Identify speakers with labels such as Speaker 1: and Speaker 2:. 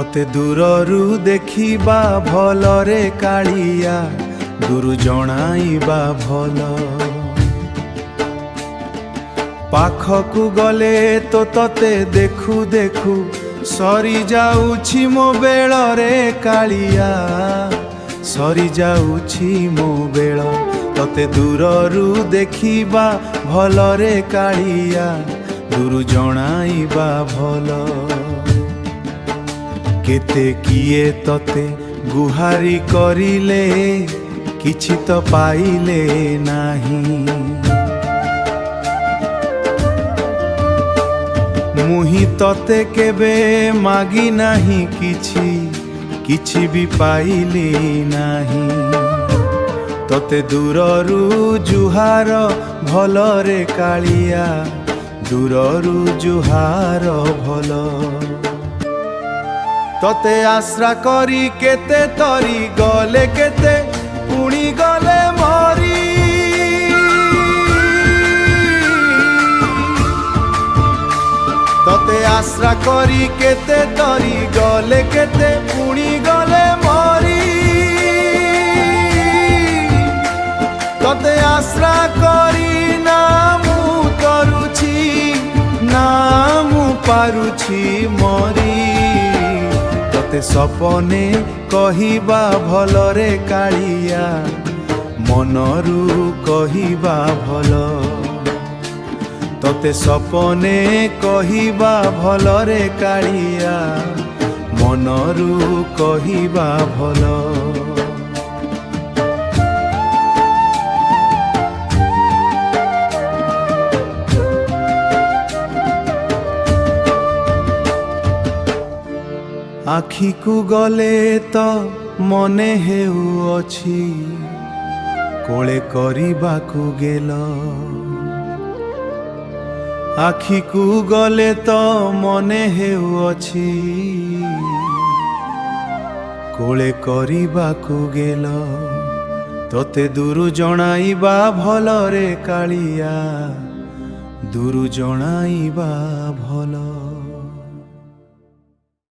Speaker 1: तते दूररू देखिबा भलरे कालिया दूरु जणाइबा भल पाखकु गले तो तते देखु देखु सरी जाउछि मो बेल रे कालिया सरी जाउछि मो बेल तते दूररू देखिबा भलरे कालिया दूरु जणाइबा भल केते किए तते गुहारी करिले किछि तो पाइले नाही मुही तते केबे मागी नाही किछि भी पाइली नाही तते दूररू जुहार भलरे कालिया दूररू जुहार भल तते आश्रा करी केते तरी गले केते पुणी गले मरी तते आश्रा करी केते तरी गले केते पुणी गले मरी तते आश्रा करी नामु तरुछि नामु पारुछि मरी तते सपने कहिबा भलरे कालिया मनरू कहिबा भल तते सपने कहिबा भलरे कालिया मनरू कहिबा भल आखि को गले तो मने हेउअछि कोले करिबाकु गेल आखि को गले तो मने हेउअछि कोले करिबाकु गेल तते दूरु जणाइबा भलरे कालिया दूरु जणाइबा भल।